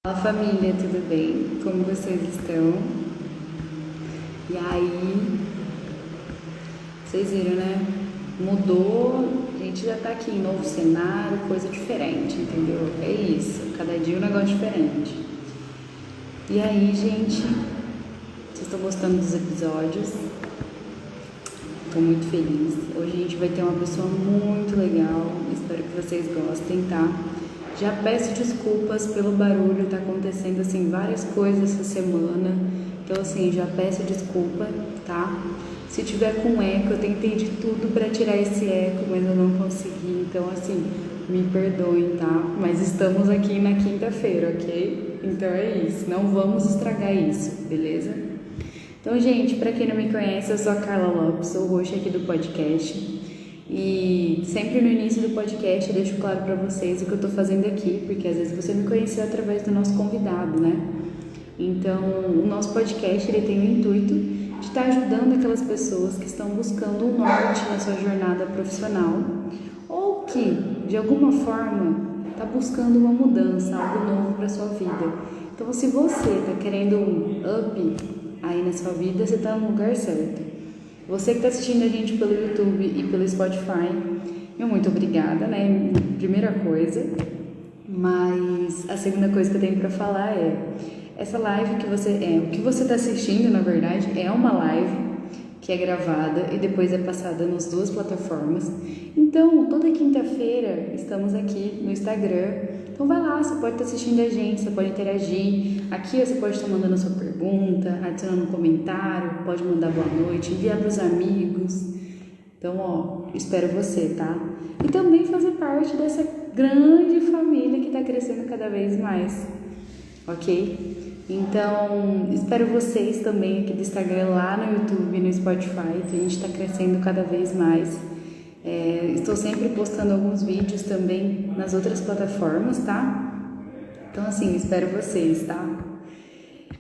Fala família, tudo bem? Como vocês estão? E aí, vocês viram, né? Mudou, a gente já tá aqui em novo cenário, coisa diferente, entendeu? É isso, cada dia um negócio diferente. E aí, gente, vocês estão gostando dos episódios? Estou muito feliz. Hoje a gente vai ter uma pessoa muito legal, espero que vocês gostem, tá? Já peço desculpas pelo barulho, tá acontecendo assim várias coisas essa semana. Então assim, já peço desculpa, tá? Se tiver com eco, eu tentei de tudo para tirar esse eco, mas eu não consegui. Então assim, me perdoem, tá? Mas estamos aqui na quinta-feira, ok? Então é isso, não vamos estragar isso, beleza? Então, gente, para quem não me conhece, eu sou a Carla Lopes, sou host aqui do podcast. E sempre no início do podcast eu deixo claro para vocês o que eu estou fazendo aqui, porque às vezes você me conheceu através do nosso convidado, né? Então, o nosso podcast ele tem o intuito de estar ajudando aquelas pessoas que estão buscando um norte na sua jornada profissional ou que, de alguma forma, está buscando uma mudança, algo novo para sua vida. Então, se você está querendo um up aí na sua vida, você está no lugar certo. Você que está assistindo a gente pelo YouTube e pelo Spotify, meu muito obrigada, né? Primeira coisa. Mas a segunda coisa que eu tenho para falar é essa live o que você está assistindo, na verdade, é uma live que é gravada e depois é passada nas duas plataformas. Então, toda quinta-feira estamos aqui no Instagram. Então vai lá, você pode estar assistindo a gente, você pode interagir. Aqui você pode estar mandando a sua pergunta, adicionando um comentário, pode mandar boa noite, enviar para os amigos. Então, ó, espero você, tá? E também fazer parte dessa grande família que está crescendo cada vez mais, ok? Então, espero vocês também aqui do Instagram, lá no YouTube, no Spotify, que a gente está crescendo cada vez mais. Estou sempre postando alguns vídeos também nas outras plataformas, tá? Então, assim, espero vocês, tá?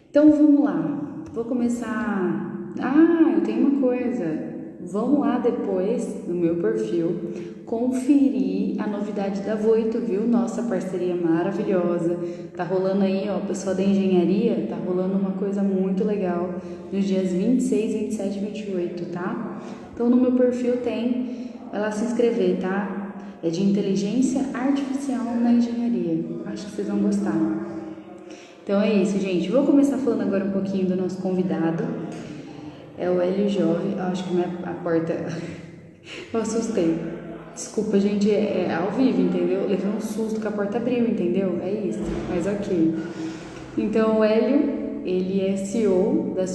Então, vamos lá. Vou começar... eu tenho uma coisa. Vão lá depois, no meu perfil, conferir a novidade da Voito, viu? Nossa parceria maravilhosa. Tá rolando aí, ó, o pessoal da engenharia, tá rolando uma coisa muito legal nos dias 26, 27 e 28, tá? Então, no meu perfil vai lá se inscrever, tá? É de inteligência artificial na engenharia. Acho que vocês vão gostar. Então é isso, gente. Vou começar falando agora um pouquinho do nosso convidado. É o Hélio Jove. Acho que a porta... Eu assustei. Desculpa, gente, é ao vivo, entendeu? Eu levei um susto que a porta abriu, entendeu? É isso, mas ok. Então, o Hélio, ele é CEO da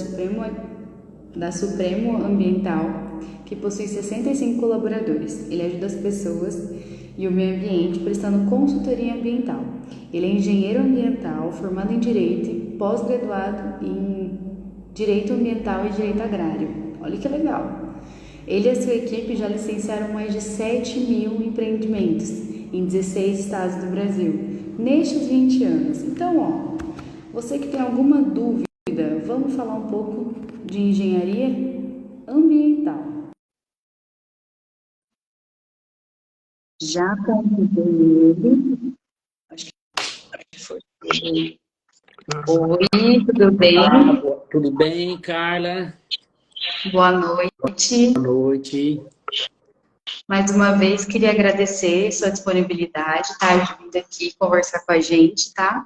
Supremo Ambiental, que possui 65 colaboradores. Ele ajuda as pessoas e o meio ambiente prestando consultoria ambiental. Ele é engenheiro ambiental, formado em Direito e pós-graduado em Direito Ambiental e Direito Agrário. Olha que legal! Ele e a sua equipe já licenciaram mais de 7 mil empreendimentos em 16 estados do Brasil, nestes 20 anos. Então, ó, você que tem alguma dúvida, vamos falar um pouco de engenharia ambiental. Já convidei ele. Acho que foi. Oi, tudo bem? Tudo bem, Carla? Boa noite. Boa noite. Mais uma vez, queria agradecer sua disponibilidade, tá? De vir aqui conversar com a gente, tá?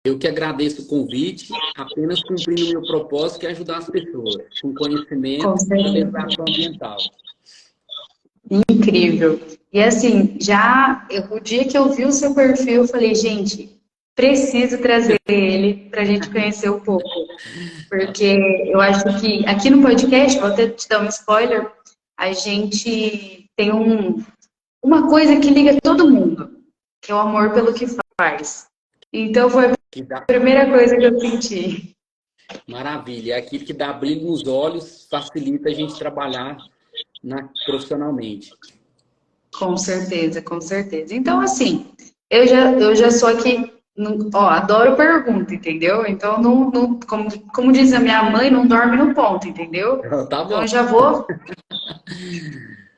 Eu que agradeço o convite, apenas cumprindo o meu propósito, que é ajudar as pessoas com Com conhecimento e certeza. educação ambiental. Incrível. E assim, o dia que eu vi o seu perfil, eu falei, gente, preciso trazer ele para a gente conhecer um pouco. Porque eu acho que aqui no podcast, vou até te dar um spoiler, a gente tem uma coisa que liga todo mundo, que é o amor pelo que faz. Então foi a primeira coisa que eu senti. Maravilha. É aquilo que dá brilho nos olhos, facilita a gente trabalhar profissionalmente. Com certeza, com certeza. Então, assim, eu já sou aqui, adoro pergunta, entendeu? Então, como diz a minha mãe, não dorme no ponto, entendeu? Tá Então, bom. eu já vou.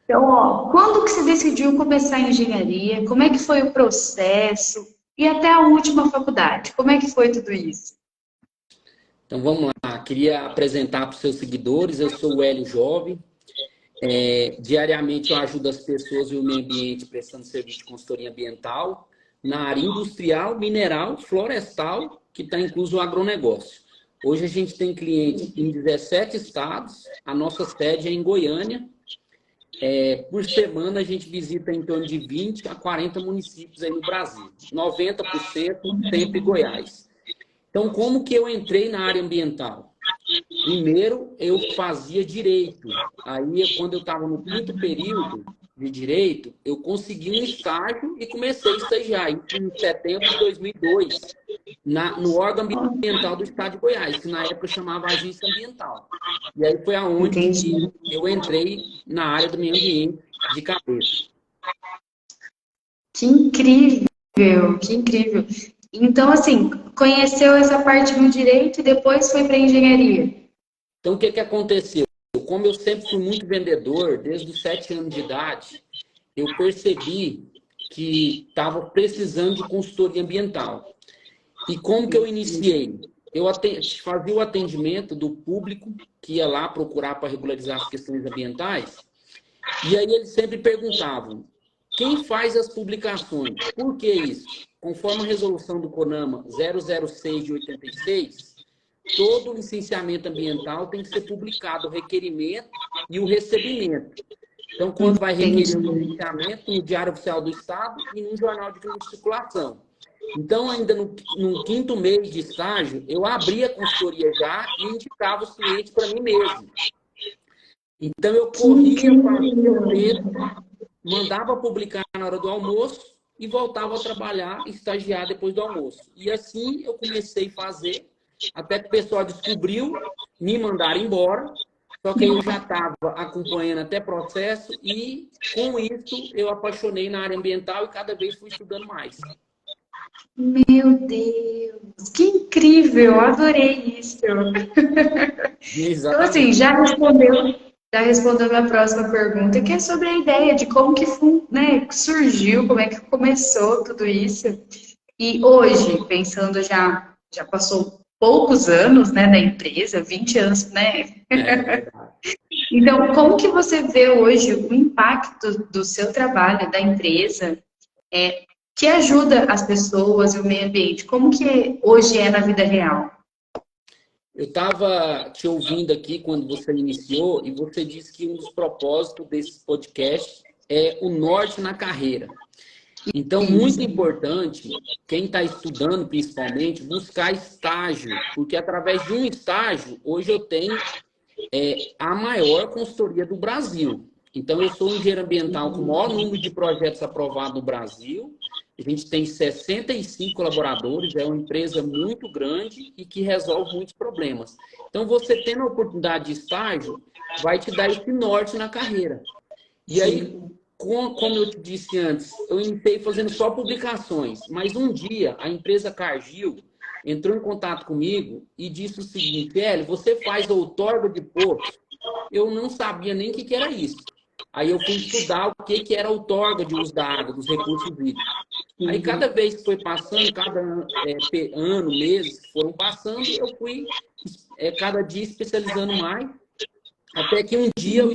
Então, ó, quando que você decidiu começar a engenharia? Como é que foi o processo? e até a última faculdade. Como é que foi tudo isso? Então vamos lá, queria apresentar para os seus seguidores, eu sou o Hélio Jovem. Diariamente eu ajudo as pessoas e o meio ambiente prestando serviço de consultoria ambiental na área industrial, mineral, florestal, que está incluso o agronegócio. Hoje a gente tem cliente em 17 estados, a nossa sede é em Goiânia. Por semana a gente visita em torno de 20 a 40 municípios aí no Brasil, 90% sempre Goiás. Então, como que eu entrei na área ambiental? Primeiro, eu fazia direito. Aí, quando eu estava no 5º período de direito, eu consegui um estágio e comecei a estagiar em setembro de 2002, no órgão ambiental do estado de Goiás, que na época chamava Agência Ambiental. E aí foi aonde Entendi. que eu entrei na área do meio ambiente de cabeça. Que incrível, que incrível. Então, assim, conheceu essa parte do direito e depois foi para engenharia. Então, o que que aconteceu? Como eu sempre fui muito vendedor, desde os 7 anos de idade, eu percebi que estava precisando de consultoria ambiental. E como que eu iniciei? Eu fazia o atendimento do público que ia lá procurar para regularizar as questões ambientais, e aí eles sempre perguntavam, quem faz as publicações? Por que isso? Conforme a resolução do CONAMA 006 de 86, todo licenciamento ambiental tem que ser publicado o requerimento e o recebimento. Então, quando vai requerer o Entendi. licenciamento no Diário Oficial do Estado e no Jornal de Circulação. Então, ainda no 5º mês de estágio, eu abria a consultoria já e indicava os clientes para mim mesmo. Então, eu Que corria, fazia o incrível. texto, mandava publicar na hora do almoço e voltava a trabalhar, estagiar depois do almoço. E assim eu comecei a fazer, até que o pessoal descobriu, me mandaram embora, só que aí eu já estava acompanhando até processo e, com isso, eu apaixonei na área ambiental e cada vez fui estudando mais. Meu Deus, que incrível, adorei isso. Então, assim, Exatamente. já respondeu a minha próxima pergunta, que é sobre a ideia de como que né, surgiu, como é que começou tudo isso. E hoje, pensando já passou poucos anos, né, da empresa, 20 anos, né? É verdade. Então, como que você vê hoje o impacto do seu trabalho, da empresa, que ajuda as pessoas e o meio ambiente? Como que hoje é na vida real? Eu estava te ouvindo aqui quando você iniciou e você disse que um dos propósitos desse podcast é o norte na carreira. Então, muito Isso. importante, quem está estudando principalmente, buscar estágio, porque através de um estágio, hoje eu tenho a maior consultoria do Brasil. Então, eu sou um engenheiro ambiental com o maior número de projetos aprovados no Brasil. A gente tem 65 colaboradores, é uma empresa muito grande e que resolve muitos problemas. Então, você tendo a oportunidade de estágio, vai te dar esse norte na carreira. E aí, como eu te disse antes, eu iniciei fazendo só publicações, mas um dia a empresa Cargill entrou em contato comigo e disse o seguinte, Hélio, você faz outorga de poço? Eu não sabia nem o que era isso. Aí eu fui estudar o que era outorga de uso da água, dos recursos hídricos. Aí cada vez que foi passando, cada ano, meses que foram passando, eu fui cada dia especializando mais, até que um dia eu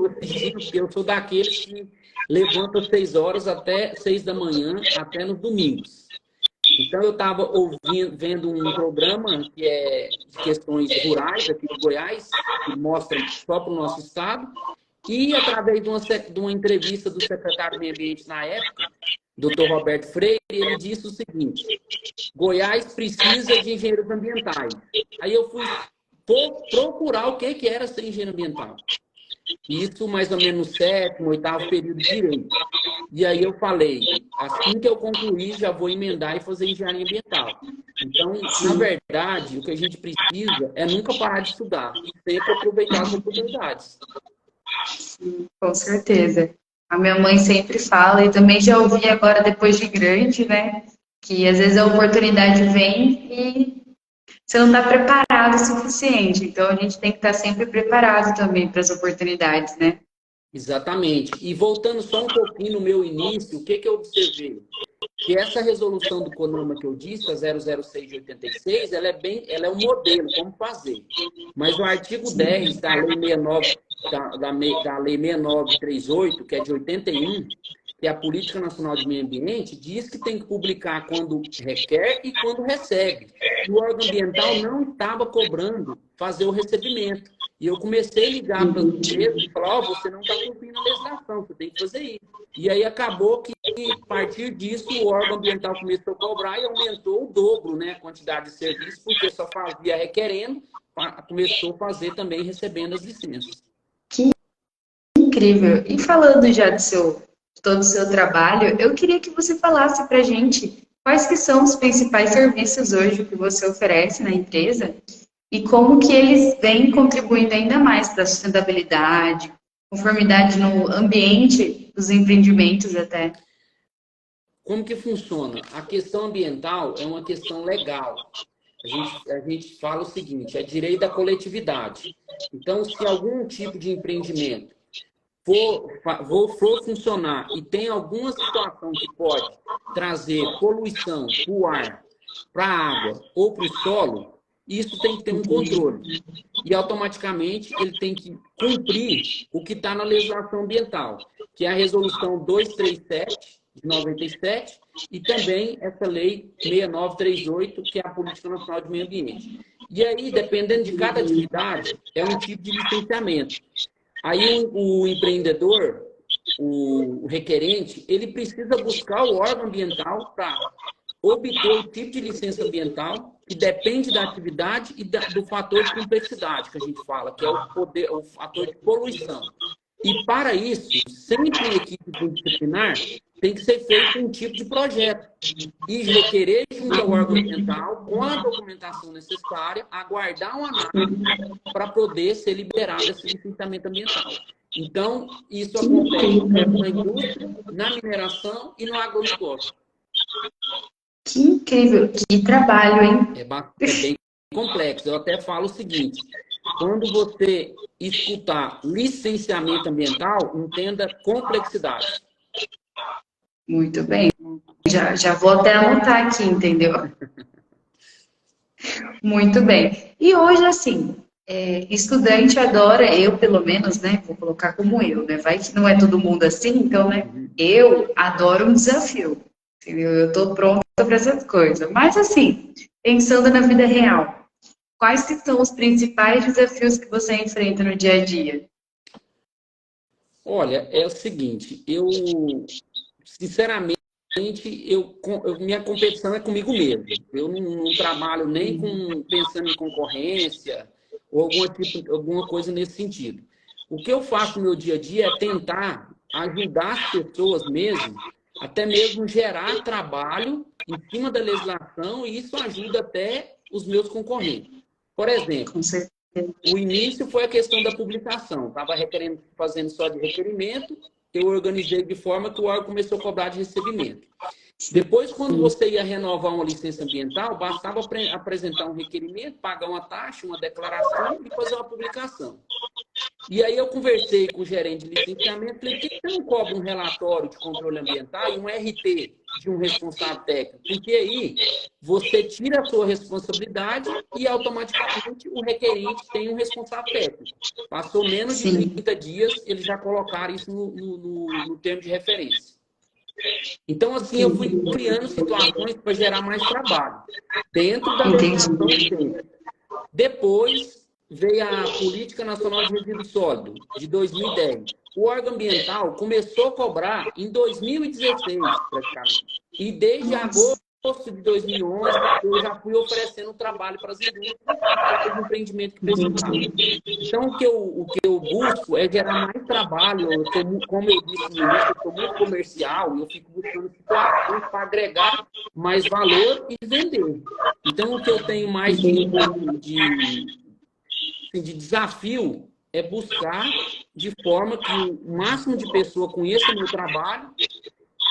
assisti, porque eu sou daqueles que levanta às 6 horas até 6 da manhã, até nos domingos. Então, eu estava vendo um programa que é de questões rurais aqui de Goiás, que mostra só para o nosso estado, e através de uma entrevista do secretário do Meio Ambiente na época, Dr. Roberto Freire, ele disse o seguinte, Goiás precisa de engenheiros ambientais. Aí eu fui procurar o que era ser engenheiro ambiental. Isso mais ou menos no 7º, 8º período de direito. E aí eu falei, assim que eu concluir, já vou emendar e fazer engenharia ambiental. Então, na verdade, o que a gente precisa é nunca parar de estudar e sempre aproveitar as oportunidades. Com certeza. A minha mãe sempre fala, e também já ouvi agora depois de grande, né? Que às vezes a oportunidade vem e você não está preparado o suficiente. Então a gente tem que estar sempre preparado também para as oportunidades, né? Exatamente. E voltando só um pouquinho no meu início, o que eu observei? que essa resolução do CONAMA que eu disse, a 006 de 86, ela é um modelo, como fazer. Mas o artigo 10 da Lei 69, da Lei 6938, que é de 81, que é a Política Nacional de Meio Ambiente, diz que tem que publicar quando requer e quando recebe. E o órgão ambiental não estava cobrando fazer o recebimento. E eu comecei a ligar para as empresas e falar, você não está cumprindo a legislação, você tem que fazer isso. E aí acabou que, a partir disso, o órgão ambiental começou a cobrar e aumentou o dobro, né, a quantidade de serviços, porque só fazia requerendo, começou a fazer também recebendo as licenças. Que incrível! E falando já de todo o seu trabalho, eu queria que você falasse para a gente quais que são os principais serviços hoje que você oferece na empresa e como que eles vêm contribuindo ainda mais para a sustentabilidade, conformidade no ambiente dos empreendimentos até. Como que funciona? A questão ambiental é uma questão legal. A gente fala o seguinte, é direito da coletividade. Então, se algum tipo de empreendimento for funcionar e tem alguma situação que pode trazer poluição para o ar, para a água ou para o solo, isso tem que ter um controle. E, automaticamente, ele tem que cumprir o que está na legislação ambiental, que é a Resolução 237, de 97, e também essa Lei 6938, que é a Política Nacional de Meio Ambiente. E aí, dependendo de cada atividade, é um tipo de licenciamento. Aí o empreendedor, o requerente, ele precisa buscar o órgão ambiental para obter o tipo de licença ambiental que depende da atividade e do fator de complexidade, que a gente fala, que é o fator de poluição. E, para isso, sempre em equipe multidisciplinar, tem que ser feito um tipo de projeto e requerer junto ao órgão ambiental, com a documentação necessária, aguardar uma análise para poder ser liberado esse licenciamento ambiental. Então, isso acontece na indústria, na mineração e no agronegócio. Que incrível, que trabalho, hein? É bem complexo. Eu até falo o seguinte, quando você escutar licenciamento ambiental, entenda complexidade. Muito bem. Já vou até anotar aqui, entendeu? Muito bem. E hoje, assim, estudante adora, eu pelo menos, né? Vou colocar como eu, né? Vai que não é todo mundo assim, então, né? Eu adoro um desafio, entendeu? Eu tô pronta para essas coisas. Mas, assim, pensando na vida real, quais que são os principais desafios que você enfrenta no dia a dia? Olha, é o seguinte, sinceramente, minha competição é comigo mesmo. Eu não trabalho nem pensando em concorrência ou alguma coisa nesse sentido. O que eu faço no meu dia a dia é tentar ajudar as pessoas mesmo, até mesmo gerar trabalho em cima da legislação, e isso ajuda até os meus concorrentes. Por exemplo, o início foi a questão da publicação. Estava fazendo só de requerimento, eu organizei de forma que o órgão começou a cobrar de recebimento. Depois, quando você ia renovar uma licença ambiental, bastava apresentar um requerimento, pagar uma taxa, uma declaração e fazer uma publicação. E aí eu conversei com o gerente de licenciamento, falei, por que você não cobra um relatório de controle ambiental e um RT de um responsável técnico? Porque aí você tira a sua responsabilidade e automaticamente o requerente tem um responsável técnico. Passou menos de 30 dias, eles já colocaram isso no termo de referência. Então, assim, eu fui criando situações para gerar mais trabalho dentro da legislação vigente. Depois veio a Política Nacional de Resíduos Sólidos, de 2010. O órgão ambiental começou a cobrar em 2016, praticamente. E desde agosto de 2011, eu já fui oferecendo trabalho para as indústrias, para os empreendimentos que precisavam. Então, o que eu busco é gerar mais trabalho. Como eu disse no início, eu sou muito comercial e eu fico buscando situações para agregar mais valor e vender. Então, o que eu tenho mais de desafio é buscar de forma que o máximo de pessoa conheça o meu trabalho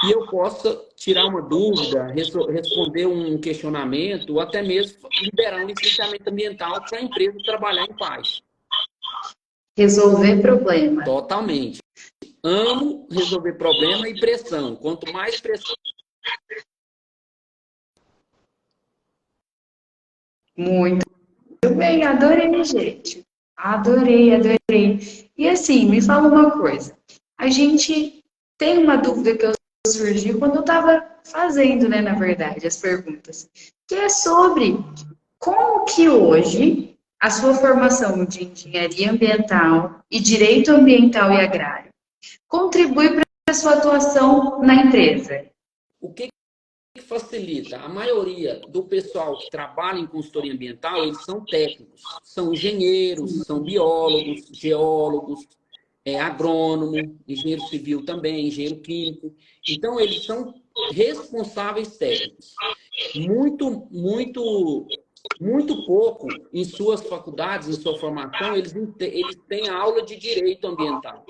e eu possa tirar uma dúvida, responder um questionamento ou até mesmo liberar um licenciamento ambiental para a empresa trabalhar em paz. Resolver problema. Totalmente. Amo resolver problema e pressão. Quanto mais pressão, Muito bem, adorei, gente. Adorei, adorei. E assim, me fala uma coisa. A gente tem uma dúvida que eu surgi quando eu estava fazendo, né, na verdade, as perguntas, que é sobre como que hoje a sua formação de engenharia ambiental e direito ambiental e agrário contribui para a sua atuação na empresa? O que facilita? A maioria do pessoal que trabalha em consultoria ambiental, eles são técnicos, são engenheiros, são biólogos, geólogos, agrônomo, engenheiro civil também, engenheiro químico. Então, eles são responsáveis técnicos. Muito pouco em suas faculdades, em sua formação, eles têm aula de direito ambiental.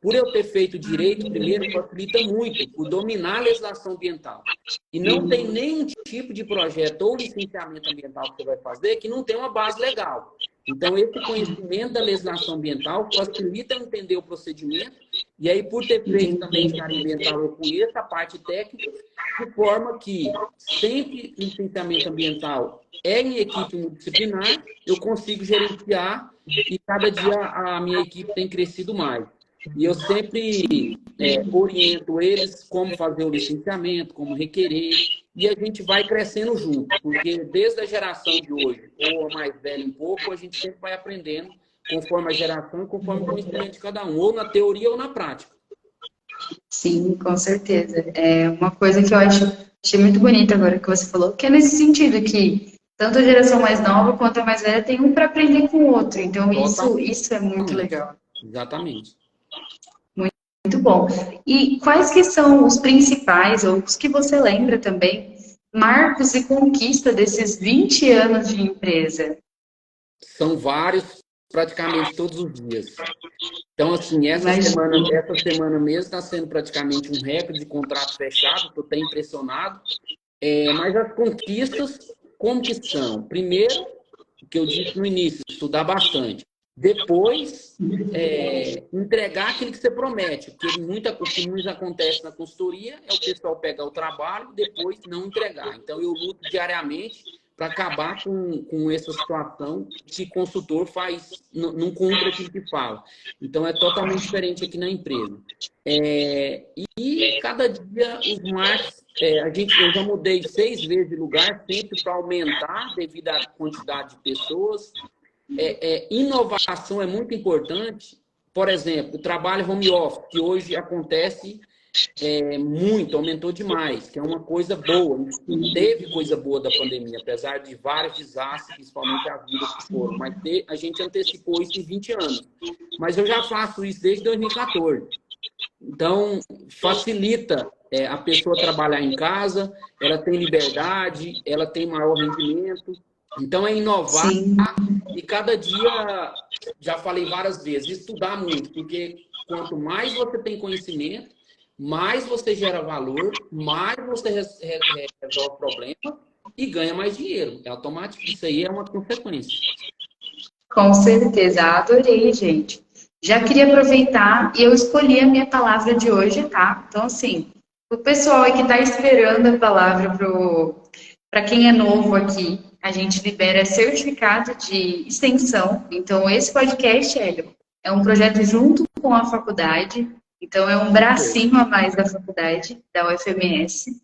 Por eu ter feito direito, primeiro, facilita muito por dominar a legislação ambiental. E não tem nenhum tipo de projeto ou licenciamento ambiental que você vai fazer que não tem uma base legal. Então, esse conhecimento da legislação ambiental facilita entender o procedimento. E aí, por ter feito também engenharia ambiental, eu conheço a parte técnica, de forma que sempre licenciamento ambiental é em equipe multidisciplinar, eu consigo gerenciar e cada dia a minha equipe tem crescido mais. E eu sempre oriento eles como fazer o licenciamento, como requerer, e a gente vai crescendo junto, porque desde a geração de hoje, ou a mais velha um pouco, a gente sempre vai aprendendo conforme a geração e conforme o conhecimento de cada um, ou na teoria ou na prática. Sim, com certeza. É uma coisa que eu achei muito bonita agora que você falou, que é nesse sentido que tanto a geração mais nova quanto a mais velha tem um para aprender com o outro. Então, isso é muito legal. Exatamente. Muito bom. E quais que são os principais, ou os que você lembra também, marcos e conquista desses 20 anos de empresa? São vários, praticamente todos os dias. Então, assim, essa semana mesmo está sendo praticamente um recorde de contrato fechado, estou até impressionado. Mas as conquistas, como que são? Primeiro, o que eu disse no início, estudar bastante. Depois, entregar aquilo que você promete. Porque o que muito acontece na consultoria é o pessoal pegar o trabalho e depois não entregar. Então, eu luto diariamente para acabar com essa situação que consultor não cumpre aquilo que fala. Então, é totalmente diferente aqui na empresa. E cada dia os marcos, eu já mudei 6 vezes de lugar, sempre para aumentar devido à quantidade de pessoas. Inovação é muito importante. Por exemplo, o trabalho home office, que hoje acontece muito, aumentou demais, que é uma coisa boa. Teve coisa boa da pandemia, apesar de vários desastres, principalmente a vida que foram. Mas a gente antecipou isso em 20 anos. Mas eu já faço isso desde 2014. Então, facilita a pessoa trabalhar em casa, ela tem liberdade, ela tem maior rendimento. Então, é inovar. Sim. E cada dia, já falei várias vezes, estudar muito, porque quanto mais você tem conhecimento, mais você gera valor, mais você resolve o problema e ganha mais dinheiro. É automático, isso aí é uma consequência. Com certeza, adorei, gente. Já queria aproveitar e eu escolhi a minha palavra de hoje, tá? Então, assim, o pessoal aí que está esperando a palavra para quem é novo aqui, a gente libera certificado de extensão. Então, esse podcast, Hélio, é um projeto junto com a faculdade. Então, é um bracinho a mais da faculdade, da UFMS.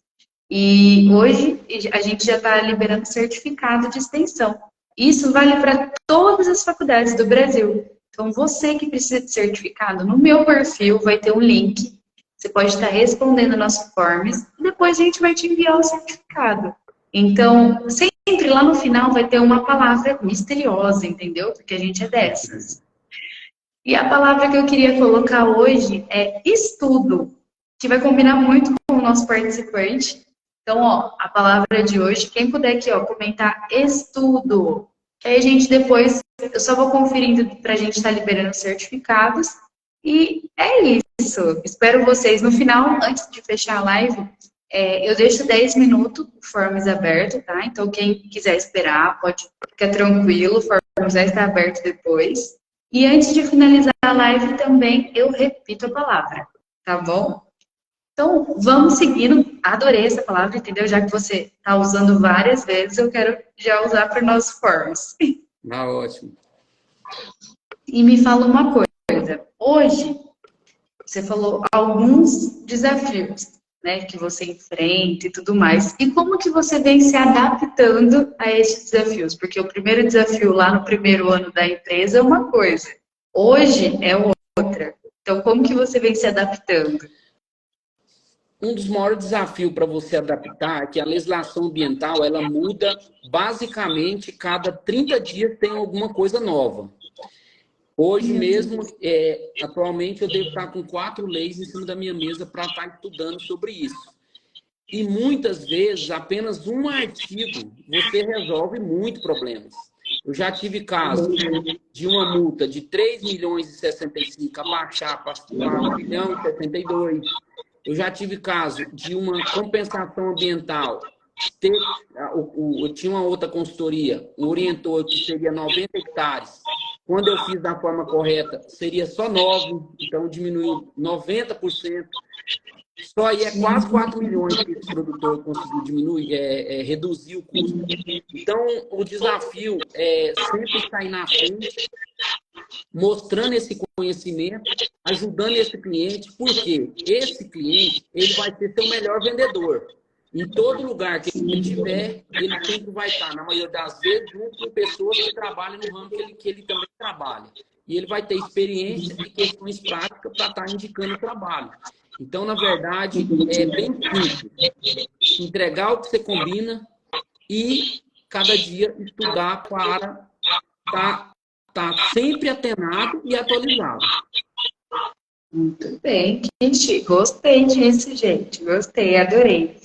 E hoje a gente já está liberando certificado de extensão. Isso vale para todas as faculdades do Brasil. Então, você que precisa de certificado, no meu perfil vai ter um link. Você pode estar respondendo nosso forms e depois a gente vai te enviar o certificado. Então, sempre lá no final vai ter uma palavra misteriosa, entendeu? Porque a gente é dessas. E a palavra que eu queria colocar hoje é estudo, que vai combinar muito com o nosso participante. Então, ó, a palavra de hoje, quem puder aqui, ó, comentar estudo. Que aí a gente depois, eu só vou conferindo para a gente estar liberando certificados. E é isso. Espero vocês no final, antes de fechar a live, eu deixo 10 minutos, o Forms aberto, tá? Então, quem quiser esperar, pode ficar tranquilo, o Forms já está aberto depois. E antes de finalizar a live também, eu repito a palavra, tá bom? Então, vamos seguindo. Adorei essa palavra, entendeu? Já que você está usando várias vezes, eu quero já usar para o nosso forms. Tá ótimo. E me fala uma coisa. Hoje, você falou alguns desafios, né, que você enfrenta e tudo mais. E como que você vem se adaptando a esses desafios? Porque o primeiro desafio lá no primeiro ano da empresa é uma coisa, hoje é outra. Então, como que você vem se adaptando? Um dos maiores desafios para você adaptar é que a legislação ambiental ela muda basicamente cada 30 dias tem alguma coisa nova. Hoje mesmo, atualmente, eu devo estar com 4 leis em cima da minha mesa para estar estudando sobre isso. E muitas vezes, apenas um artigo, você resolve muitos problemas. Eu já tive casos de uma multa de 3 milhões e 65 abaixar para 1 milhão e 62. Eu já tive caso de uma compensação ambiental. Eu tinha uma outra consultoria, um orientou que seria 90 hectares. Quando eu fiz da forma correta, seria só 9, então diminuiu 90%. Só aí é quase 4 milhões que esse produtor conseguiu diminuir, reduzir o custo. Então, o desafio é sempre sair na frente, mostrando esse conhecimento, ajudando esse cliente, porque esse cliente ele vai ser seu melhor vendedor. Em todo lugar que ele estiver, ele sempre vai estar, na maioria das vezes, junto com pessoas que trabalham no ramo que ele também trabalha. E ele vai ter experiência e questões práticas para estar indicando o trabalho. Então, na verdade, é bem simples. Entregar o que você combina e, cada dia, estudar para estar sempre atenado e atualizado. Muito bem, gente. Gostei disso, gente. Gostei, adorei.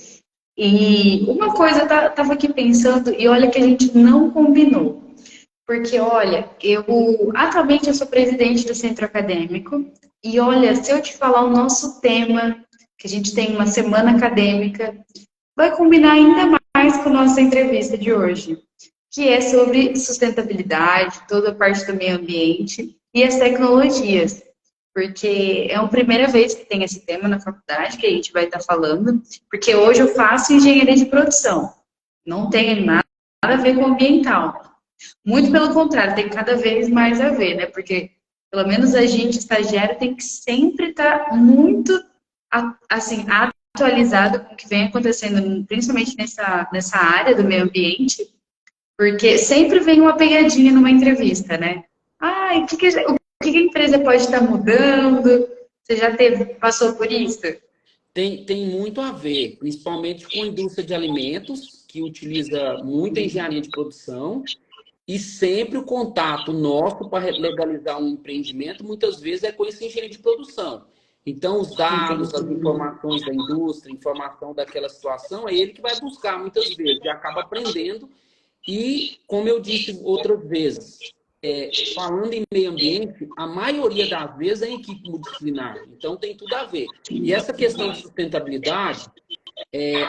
E uma coisa, eu estava aqui pensando, e olha que a gente não combinou. Porque, olha, atualmente eu sou presidente do centro acadêmico, e olha, se eu te falar o nosso tema, que a gente tem uma semana acadêmica, vai combinar ainda mais com a nossa entrevista de hoje, que é sobre sustentabilidade, toda a parte do meio ambiente e as tecnologias. Porque é a primeira vez que tem esse tema na faculdade, que a gente vai estar falando, porque hoje eu faço engenharia de produção, não tem nada a ver com ambiental. Muito pelo contrário, tem cada vez mais a ver, né? Porque, pelo menos a gente, estagiário, tem que sempre estar muito, assim, atualizado com o que vem acontecendo, principalmente nessa área do meio ambiente, porque sempre vem uma pegadinha numa entrevista, né? Ah, o que a empresa pode estar mudando? Você já passou por isso? Tem muito a ver, principalmente com a indústria de alimentos, que utiliza muita engenharia de produção, e sempre o contato nosso para legalizar um empreendimento, muitas vezes, é com esse engenheiro de produção. Então, os dados, as informações da indústria, informação daquela situação, é ele que vai buscar muitas vezes, e acaba aprendendo. E, como eu disse outras vezes, falando em meio ambiente, a maioria das vezes é em equipe multidisciplinar. Então, tem tudo a ver. E essa questão de sustentabilidade,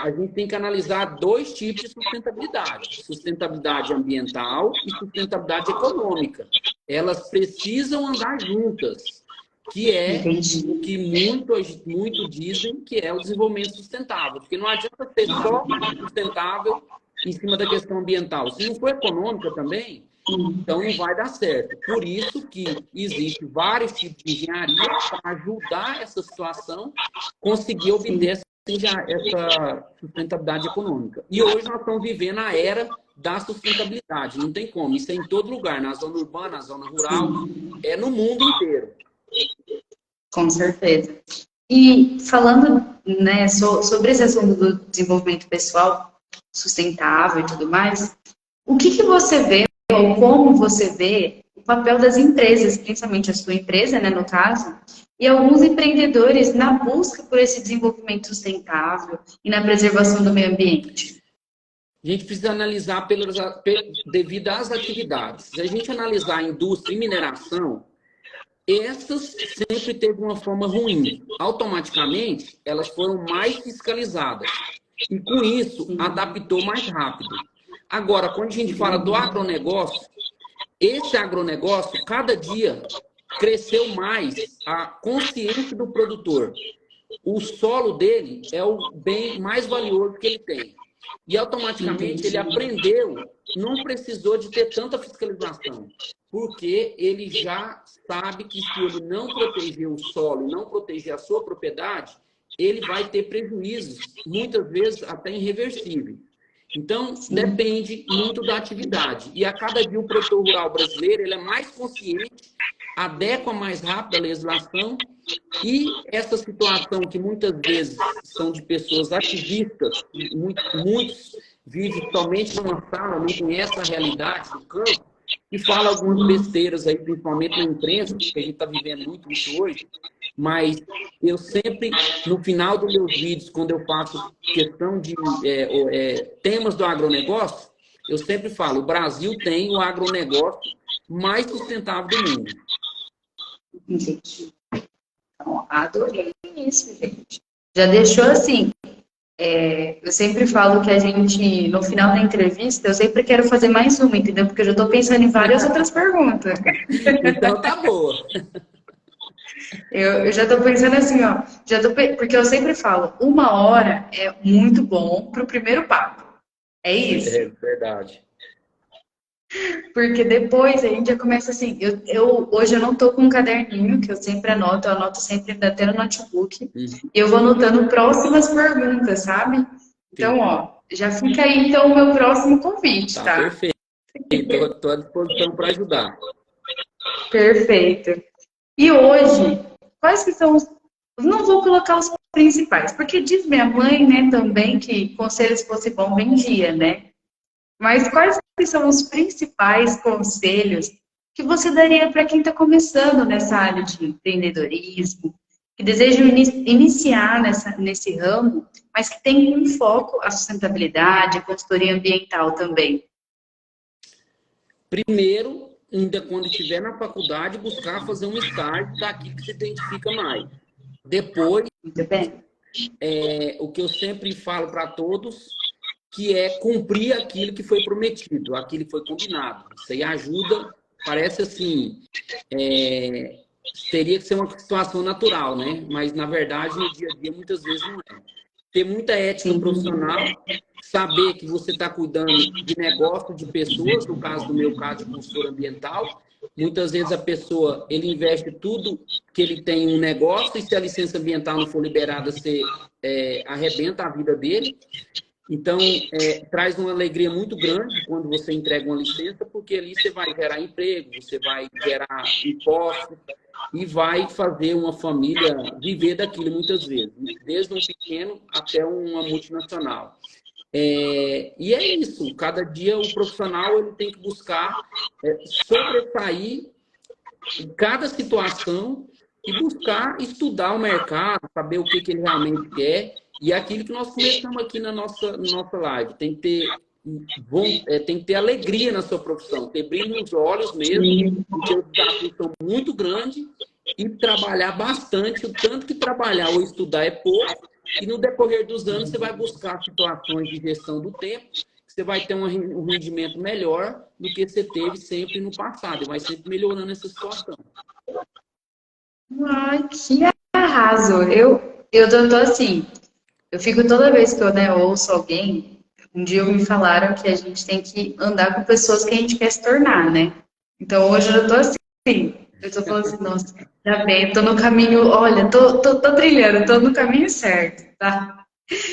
a gente tem que analisar 2 tipos de sustentabilidade. Sustentabilidade ambiental e sustentabilidade econômica. Elas precisam andar juntas, que é o que muito dizem que é o desenvolvimento sustentável. Porque não adianta ser só sustentável em cima da questão ambiental. Se não for econômica também, então não vai dar certo. Por isso que existe vários tipos de engenharia para ajudar essa situação, conseguir obter essa sustentabilidade econômica. E hoje nós estamos vivendo a era da sustentabilidade. Não tem como. Isso é em todo lugar, na zona urbana, na zona rural, no mundo inteiro. Com certeza. E falando, né, sobre esse assunto do desenvolvimento pessoal sustentável e tudo mais, o que você vê, ou como você vê, o papel das empresas, principalmente a sua empresa, né, no caso, e alguns empreendedores na busca por esse desenvolvimento sustentável e na preservação do meio ambiente? A gente precisa analisar devido às atividades. Se a gente analisar a indústria e mineração, essas sempre teve uma forma ruim. Automaticamente, elas foram mais fiscalizadas. E, com isso, adaptou mais rápido. Agora, quando a gente fala do agronegócio, esse agronegócio, cada dia, cresceu mais a consciência do produtor. o solo dele é o bem mais valioso que ele tem. E automaticamente ele aprendeu, não precisou de ter tanta fiscalização, porque ele já sabe que se ele não proteger o solo, não proteger a sua propriedade, ele vai ter prejuízos, muitas vezes até irreversíveis. Então, depende muito da atividade. E a cada dia o produtor rural brasileiro ele é mais consciente, adequa mais rápido a legislação, e essa situação que muitas vezes são de pessoas ativistas, muitos vivem somente numa sala, não conhecem a realidade do campo, e falam algumas besteiras aí, principalmente na imprensa, porque a gente está vivendo muito isso hoje, mas eu sempre, no final dos meus vídeos, quando eu faço questão de temas do agronegócio, eu sempre falo, o Brasil tem o agronegócio mais sustentável do mundo. Entendi. Então, adorei isso, gente. Já deixou assim, eu sempre falo que a gente, no final da entrevista, eu sempre quero fazer mais uma, entendeu? Porque eu já estou pensando em várias outras perguntas. Então tá boa. Eu já estou pensando assim, ó, porque eu sempre falo, 1 hora é muito bom para o primeiro papo. É isso? É verdade. Porque depois a gente já começa assim, hoje eu não estou com um caderninho, que eu sempre anoto, eu anoto sempre até no notebook, e eu vou anotando próximas perguntas, sabe? Então, ó, já fica aí então o meu próximo convite, tá? Perfeito. Estou à disposição para ajudar. Perfeito. E hoje, quais que são os... Não vou colocar os principais, porque diz minha mãe, né, também, que conselho se fosse bom, vendia, né? Mas quais que são os principais conselhos que você daria para quem está começando nessa área de empreendedorismo, que deseja iniciar nesse ramo, mas que tem um foco a sustentabilidade, a consultoria ambiental também? Primeiro, ainda quando estiver na faculdade, buscar fazer um estágio daquilo que se identifica mais. Depois, Muito bem. O que eu sempre falo para todos, que é cumprir aquilo que foi prometido, aquilo que foi combinado. Isso aí ajuda, parece assim, teria que ser uma situação natural, né? Mas, na verdade, no dia a dia, muitas vezes não é. Ter muita ética profissional, saber que você está cuidando de negócio de pessoas, no caso do meu caso, de consultor ambiental. Muitas vezes a pessoa, ele investe tudo que ele tem em um negócio, e se a licença ambiental não for liberada, você arrebenta a vida dele. Então, traz uma alegria muito grande quando você entrega uma licença, porque ali você vai gerar emprego, você vai gerar impostos e vai fazer uma família viver daquilo muitas vezes, desde um pequeno até uma multinacional. E é isso, cada dia o profissional ele tem que buscar sobressair em cada situação e buscar estudar o mercado, saber o que ele realmente quer. E é aquilo que nós começamos aqui na nossa live. Tem que ter alegria na sua profissão, ter brilho nos olhos mesmo, porque os desafios são muito grandes, e trabalhar bastante. O tanto que trabalhar ou estudar é pouco, e no decorrer dos anos você vai buscar situações de gestão do tempo, você vai ter um rendimento melhor do que você teve sempre no passado, e vai sempre melhorando essa situação. Ai, que arraso! Eu tô assim, eu fico toda vez que eu ouço alguém, um dia me falaram que a gente tem que andar com pessoas que a gente quer se tornar, né? Então hoje eu tô assim, eu tô falando assim, nossa, já bem, eu tô no caminho, olha, tô trilhando, tô no caminho certo, tá?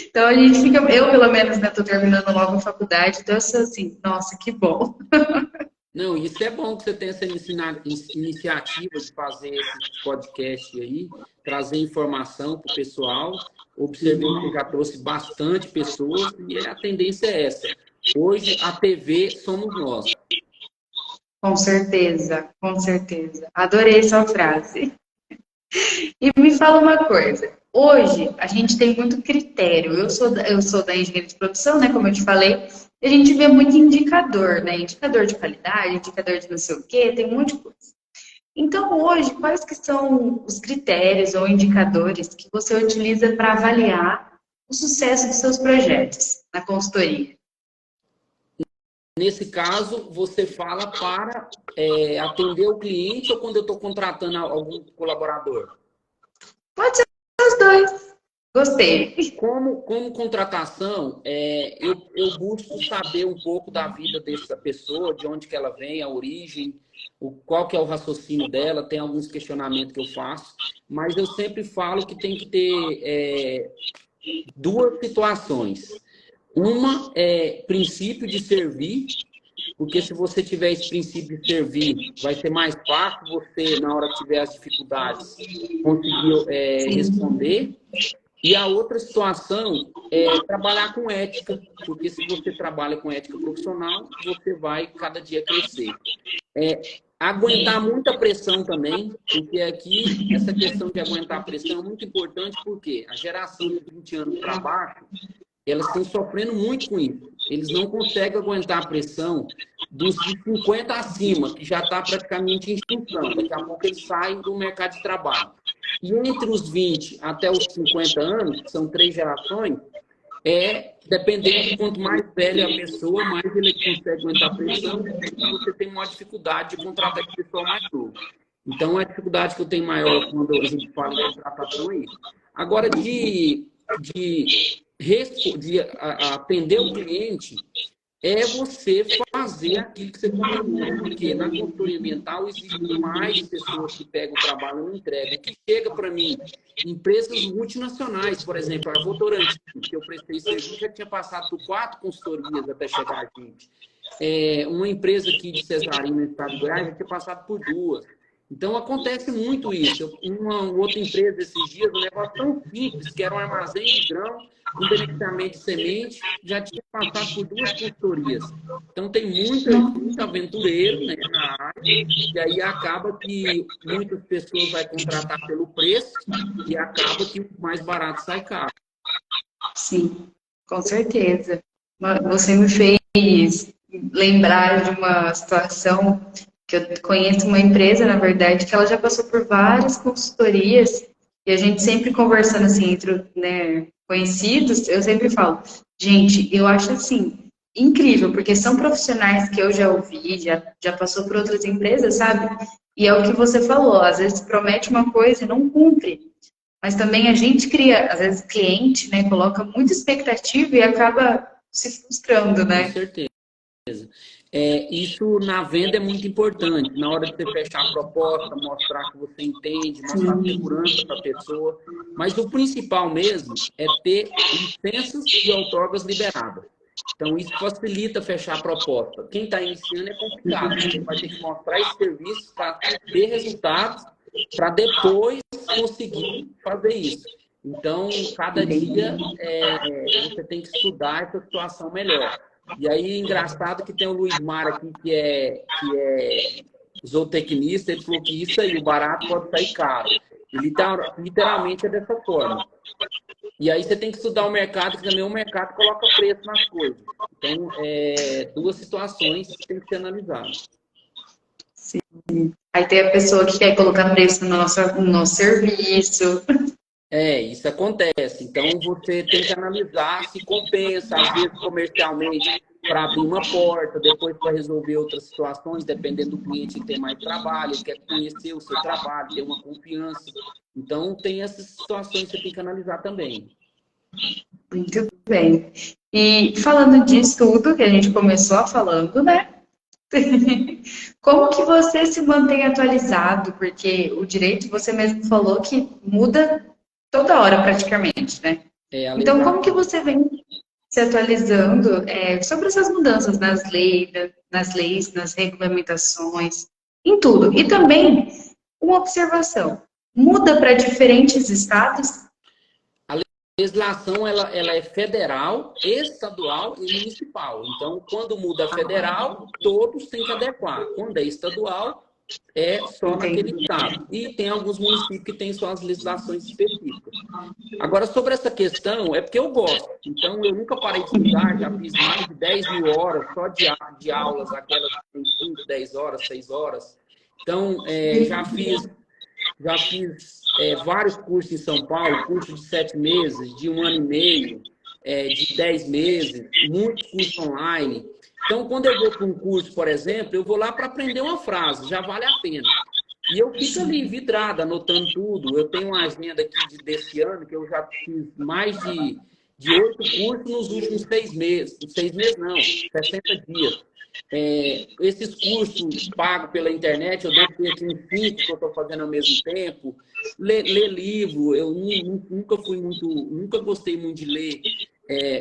Então a gente fica, eu pelo menos, né, tô terminando logo a faculdade, então eu sou assim, nossa, que bom. Não, isso é bom que você tenha essa iniciativa de fazer esse podcast aí, trazer informação para o pessoal. Observei que você já trouxe bastante pessoas e a tendência é essa. Hoje, a TV somos nós. Com certeza, com certeza. Adorei sua frase. E me fala uma coisa. Hoje, a gente tem muito critério. Eu sou da engenharia de produção, né? Como eu te falei. A gente vê muito indicador, né? Indicador de qualidade, indicador de não sei o quê, tem um monte de coisa. Então, hoje, quais que são os critérios ou indicadores que você utiliza para avaliar o sucesso dos seus projetos na consultoria? Nesse caso, você fala para atender o cliente ou quando eu estou contratando algum colaborador? Pode ser os dois. Gostei. Como contratação, eu busco saber um pouco da vida dessa pessoa, de onde que ela vem, a origem, qual que é o raciocínio dela, tem alguns questionamentos que eu faço, mas eu sempre falo que tem que ter duas situações. Uma é princípio de servir, porque se você tiver esse princípio de servir, vai ser mais fácil você, na hora que tiver as dificuldades, conseguir responder. E a outra situação é trabalhar com ética, porque se você trabalha com ética profissional, você vai cada dia crescer. Aguentar muita pressão também, porque aqui essa questão de aguentar pressão é muito importante, porque a geração de 20 anos para baixo, elas estão sofrendo muito com isso. Eles não conseguem aguentar a pressão dos de 50 acima, que já está praticamente em extinção. Daqui a pouco eles saem do mercado de trabalho. E entre os 20 até os 50 anos, que são 3 gerações, dependendo de quanto mais velha a pessoa, mais ele consegue aguentar a pressão, e você tem uma dificuldade de contratar a pessoa mais nova. Então, a dificuldade que eu tenho maior quando a gente fala de contratação é isso. Agora, de atender o cliente, é você fazer aquilo que você combinou. Porque na consultoria ambiental existem mais pessoas que pegam o trabalho e não entregam. Que chega para mim, empresas multinacionais, por exemplo, a Votorantim, que eu prestei serviço, já tinha passado por 4 consultorias até chegar a gente. Uma empresa aqui de Cesarinho, no estado de Goiás, já tinha passado por 2. Então, acontece muito isso. Uma outra empresa, esses dias, um negócio tão simples, que era um armazém de grão, um beneficiamento de semente, já tinha passado por 2 consultorias. Então, tem muito aventureiro, né, na área, e aí acaba que muitas pessoas vão contratar pelo preço e acaba que o mais barato sai caro. Sim, com certeza. Você me fez lembrar de uma situação que eu conheço uma empresa, na verdade, que ela já passou por várias consultorias e a gente sempre conversando assim entre, né, conhecidos, eu sempre falo, gente, eu acho assim incrível, porque são profissionais que eu já ouvi, já passou por outras empresas, sabe? E é o que você falou, às vezes promete uma coisa e não cumpre. Mas também a gente cria, às vezes, cliente, né, coloca muita expectativa e acaba se frustrando, Com né? certeza. Isso na venda é muito importante. Na hora de você fechar a proposta, mostrar que você entende, mostrar segurança para a pessoa. Mas o principal mesmo é ter licenças e outorgas liberadas. Então, isso facilita fechar a proposta. Quem está iniciando é complicado. Você vai ter que mostrar esse serviço para ter resultados, para depois conseguir fazer isso. Então, cada dia você tem que estudar essa situação melhor. E aí, engraçado que tem o Luiz Mar aqui, que é zootecnista, ele falou que isso aí, o barato pode sair caro. Ele literalmente é dessa forma. E aí você tem que estudar o mercado, que também o mercado coloca preço nas coisas. Então, 2 situações que tem que ser analisadas. Sim. Aí tem a pessoa que quer colocar preço no nosso serviço. Isso acontece. Então, você tem que analisar se compensa, às vezes, comercialmente, para abrir uma porta, depois para resolver outras situações, dependendo do cliente que tem mais trabalho, ele quer conhecer o seu trabalho, ter uma confiança. Então, tem essas situações que você tem que analisar também. Muito bem. E falando disso tudo que a gente começou falando, né? Como que você se mantém atualizado? Porque o direito, você mesmo falou que muda toda hora praticamente, né? Então, como que você vem se atualizando sobre essas mudanças nas leis, nas regulamentações, em tudo? E também, uma observação, muda para diferentes estados? A legislação ela é federal, estadual e municipal. Então, quando muda a federal, todos têm que adequar. Quando é estadual, é só naquele estado. E tem alguns municípios que têm suas legislações específicas. Agora, sobre essa questão, é porque eu gosto. Então, eu nunca parei de estudar, já fiz mais de 10 mil horas só de aulas, aquelas que tem 5, 10 horas, 6 horas. Então, já fiz vários cursos em São Paulo, cursos de 7 meses, de 1 ano e meio, de 10 meses, muitos cursos online. Então, quando eu vou para um curso, por exemplo, eu vou lá para aprender uma frase, já vale a pena. E eu fico ali vidrado, anotando tudo. Eu tenho uma agenda aqui desse ano, que eu já fiz mais de 8 cursos nos últimos 6 meses. 6 meses não, 60 dias. Esses cursos pagos pela internet, eu devo ter assim, 5 que eu estou fazendo ao mesmo tempo. Ler livro, eu nunca gostei muito de ler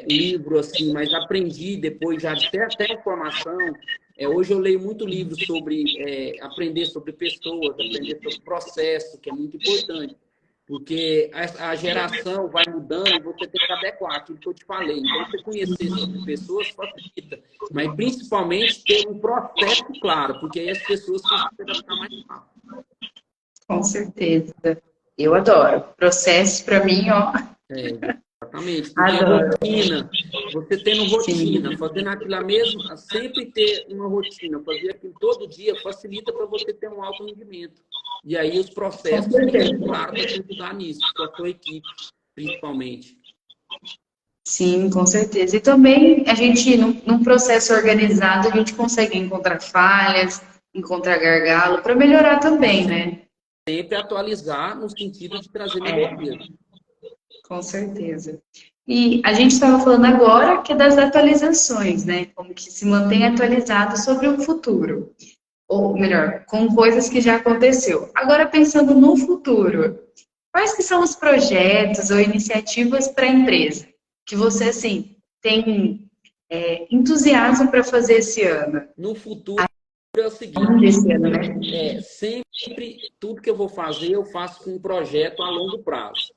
livro assim, mas aprendi depois já de ter até informação. Hoje eu leio muito livro sobre aprender sobre pessoas, aprender sobre processo, que é muito importante. Porque a geração vai mudando e você tem que adequar aquilo que eu te falei. Então, você conhecer sobre pessoas facilita. Mas, principalmente, ter um processo claro, porque aí as pessoas precisam se adaptar mais rápido. Com certeza. Eu adoro. Processo, para mim, ó. Exatamente. Porque Adoro. rotina, você tendo rotina, Sim. fazendo aquilo mesmo, sempre ter uma rotina, fazer aquilo todo dia, facilita para você ter um alto rendimento. E aí os processos ficam claros para te ajudar nisso, com a sua equipe, principalmente. Sim, com certeza. E também a gente, num processo organizado, a gente consegue encontrar falhas, encontrar gargalo, para melhorar também, né? Sempre atualizar no sentido de trazer melhoria. Com certeza. E a gente estava falando agora que é das atualizações, né? Como que se mantém atualizado sobre o futuro. Ou melhor, com coisas que já aconteceu. Agora, pensando no futuro, quais que são os projetos ou iniciativas para a empresa que você, assim, tem entusiasmo para fazer esse ano? No futuro é o seguinte, Esse ano, né? sempre tudo que eu vou fazer, eu faço com um projeto a longo prazo.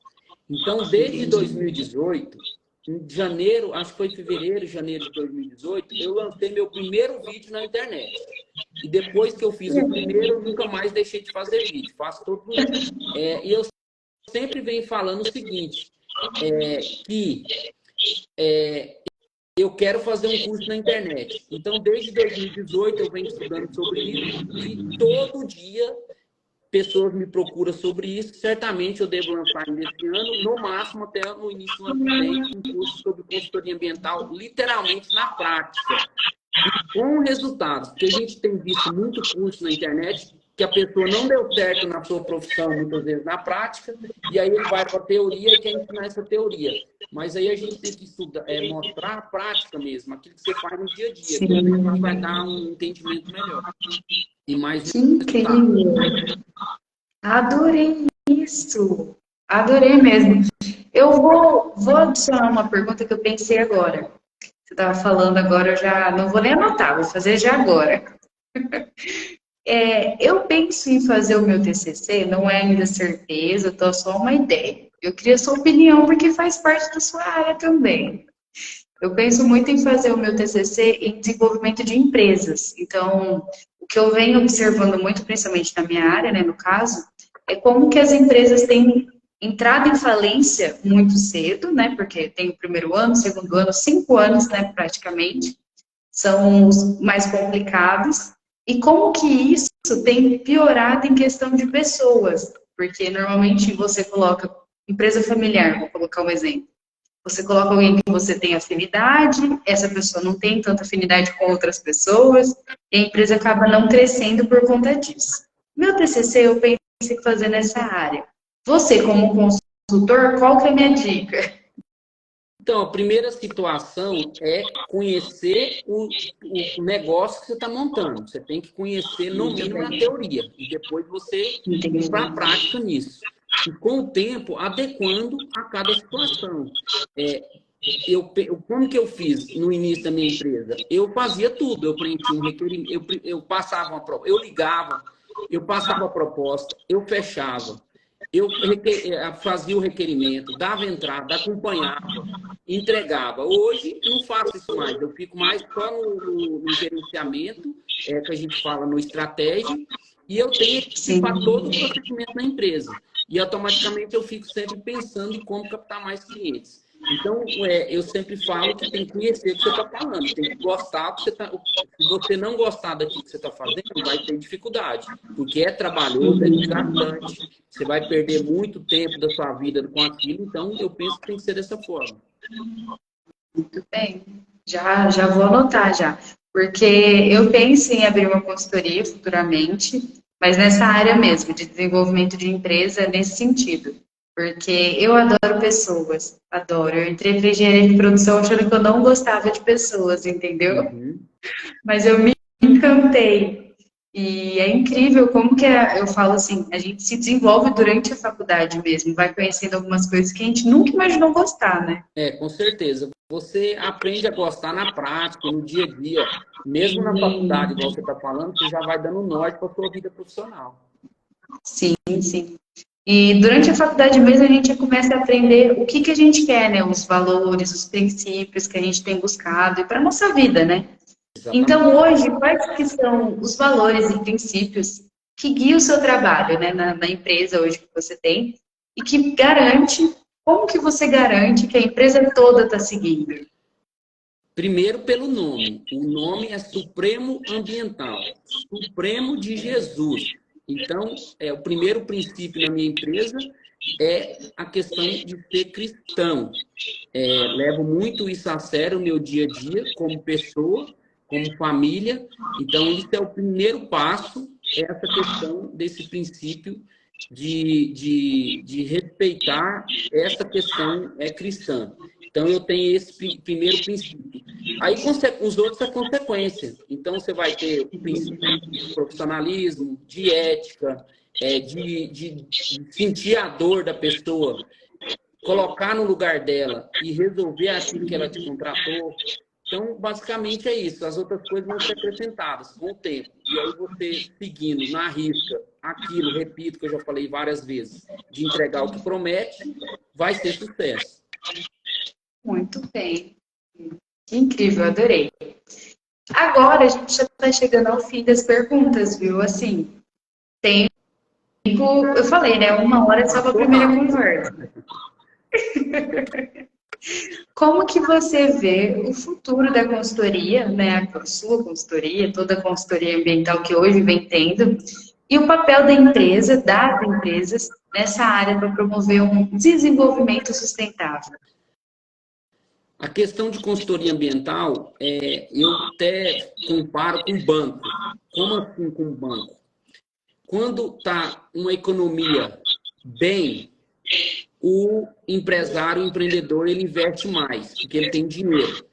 Então, desde 2018, em janeiro, acho que foi fevereiro, janeiro de 2018, eu lancei meu primeiro vídeo na internet. E depois que eu fiz o primeiro, eu nunca mais deixei de fazer vídeo. Faço todo dia. E eu sempre venho falando o seguinte, que eu quero fazer um curso na internet. Então, desde 2018, eu venho estudando sobre isso e todo dia pessoas me procuram sobre isso. Certamente eu devo lançar nesse ano, no máximo até no início do ano que vem, um curso sobre consultoria ambiental, literalmente na prática. E com resultados, porque a gente tem visto muito curso na internet que a pessoa não deu certo na sua profissão, muitas vezes na prática, e aí ele vai para a teoria e quer ensinar essa teoria. Mas aí a gente tem que estudar, mostrar a prática mesmo, aquilo que você faz no dia a dia, que a gente vai dar um entendimento melhor. E mais Que incrível! Adorei isso! Adorei mesmo. Eu vou adicionar uma pergunta que eu pensei agora. Você estava falando agora, eu já não vou nem anotar, vou fazer já agora. Eu penso em fazer o meu TCC, não é ainda certeza, tô só uma ideia. Eu queria sua opinião, porque faz parte da sua área também. Eu penso muito em fazer o meu TCC em desenvolvimento de empresas. Então, o que eu venho observando muito, principalmente na minha área, né, no caso, é como que as empresas têm entrado em falência muito cedo, né, porque tem o primeiro ano, segundo ano, 5 anos, né, praticamente, são os mais complicados. E como que isso tem piorado em questão de pessoas, porque normalmente você coloca empresa familiar, vou colocar um exemplo. Você coloca alguém que você tem afinidade, essa pessoa não tem tanta afinidade com outras pessoas, e a empresa acaba não crescendo por conta disso. Meu TCC eu pensei em fazer nessa área. Você, como consultor, qual que é a minha dica? Então, a primeira situação é conhecer o negócio que você está montando. Você tem que conhecer, no mínimo, na teoria. E depois você ir para a prática nisso. E, com o tempo, adequando a cada situação. Como que eu fiz no início da minha empresa? Eu fazia tudo. Eu preenchia um requerimento, eu passava uma proposta, eu ligava, eu passava a proposta, eu fechava. Eu fazia o requerimento, dava entrada, acompanhava, entregava. Hoje, não faço isso mais. Eu fico mais só no gerenciamento, que a gente fala no estratégia, e eu tenho que para todo o procedimento na empresa. E, automaticamente, eu fico sempre pensando em como captar mais clientes. Então, eu sempre falo que tem que conhecer o que você está falando, tem que gostar do que você está... Se você não gostar daquilo que você está fazendo, vai ter dificuldade, porque é trabalhoso, é desgastante, você vai perder muito tempo da sua vida com aquilo, então eu penso que tem que ser dessa forma. Muito bem, já vou anotar já, porque eu penso em abrir uma consultoria futuramente, mas nessa área mesmo, de desenvolvimento de empresa, nesse sentido. Porque eu adoro pessoas, adoro. Eu entrei para engenharia de produção achando que eu não gostava de pessoas, entendeu? Uhum. Mas eu me encantei. E é incrível como que eu falo assim, a gente se desenvolve durante a faculdade mesmo, vai conhecendo algumas coisas que a gente nunca imaginou gostar, né? Com certeza. Você aprende a gostar na prática, no dia a dia. Mesmo na faculdade, igual você está falando, você já vai dando norte para a sua vida profissional. Sim, sim. E durante a faculdade mesmo a gente começa a aprender o que que a gente quer, né? Os valores, os princípios que a gente tem buscado e para nossa vida, né? Exatamente. Então hoje, quais que são os valores e princípios que guiam o seu trabalho, né? Na empresa hoje que você tem e que garante, como que você garante que a empresa toda está seguindo? Primeiro pelo nome. O nome é Supremo Ambiental, Supremo de Jesus. Então, o primeiro princípio na minha empresa é a questão de ser cristão. Levo muito isso a sério no meu dia a dia, como pessoa, como família. Então, isso é o primeiro passo, essa questão desse princípio de respeitar essa questão cristã. Então, eu tenho esse primeiro princípio. Aí, os outros é consequência. Então, você vai ter o princípio de profissionalismo, de ética, de sentir a dor da pessoa, colocar no lugar dela e resolver aquilo que ela te contratou. Então, basicamente é isso. As outras coisas vão ser acrescentadas com o tempo. E aí você seguindo na risca aquilo, repito, que eu já falei várias vezes, de entregar o que promete, vai ser sucesso. Muito bem. Que incrível, adorei. Agora a gente já está chegando ao fim das perguntas, viu? Assim, tempo, eu falei, né? 1 hora só para a Passou primeira rápido. conversa. Como que você vê o futuro da consultoria, né? A sua consultoria, toda a consultoria ambiental que hoje vem tendo, e o papel da empresa, das empresas, nessa área para promover um desenvolvimento sustentável? A questão de consultoria ambiental, eu até comparo com banco. Como assim com banco? Quando está uma economia bem, o empresário, o empreendedor, ele investe mais, porque ele tem dinheiro.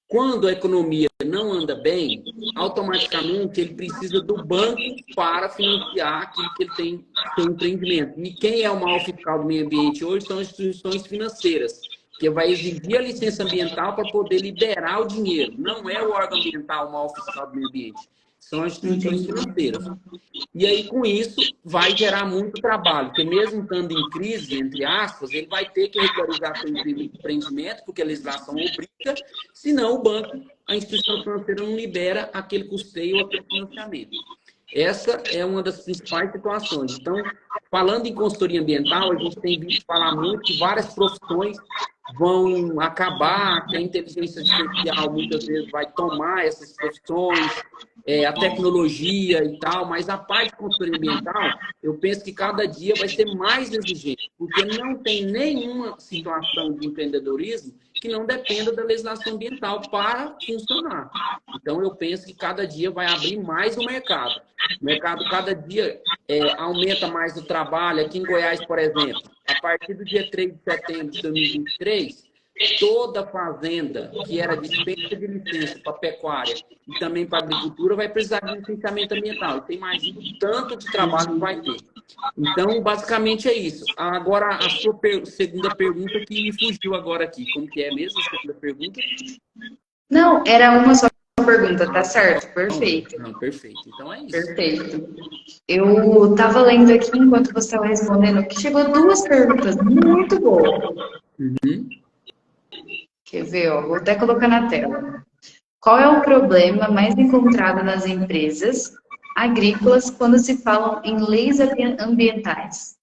Quando a economia não anda bem, automaticamente ele precisa do banco para financiar aquilo que ele tem, seu empreendimento. E quem é o maior fiscal do meio ambiente hoje são as instituições financeiras, que vai exigir a licença ambiental para poder liberar o dinheiro. Não é o órgão ambiental o maior fiscal do meio ambiente, são as instituições Entendi. financeiras. E aí, com isso, vai gerar muito trabalho, porque mesmo estando em crise, entre aspas, ele vai ter que regularizar seu empreendimento, porque a legislação obriga, senão o banco, a instituição financeira não libera aquele custeio ou aquele financiamento. Essa é uma das principais situações. Então, falando em consultoria ambiental, a gente tem visto falar muito que várias profissões vão acabar, que a inteligência artificial muitas vezes vai tomar essas profissões, a tecnologia e tal, mas a parte de consultoria ambiental, eu penso que cada dia vai ser mais exigente, porque não tem nenhuma situação de empreendedorismo que não dependa da legislação ambiental para funcionar. Então, eu penso que cada dia vai abrir mais o mercado. O mercado cada dia aumenta mais o trabalho. Aqui em Goiás, por exemplo, a partir do dia 3 de setembro de 2023, toda fazenda que era dispensa de licença para pecuária e também para agricultura vai precisar de licenciamento ambiental. Você imagina o tanto de trabalho que vai ter. Então, basicamente é isso. Agora, a sua segunda pergunta que me fugiu agora aqui. Como que é mesmo a segunda pergunta? Não, era uma só pergunta, tá certo? Perfeito. Não, perfeito. Então é isso. Perfeito. Eu estava lendo aqui enquanto você estava respondendo que chegou 2 perguntas muito boas. Uhum. Quer ver, ó, vou até colocar na tela. Qual é o problema mais encontrado nas empresas agrícolas quando se falam em leis ambientais?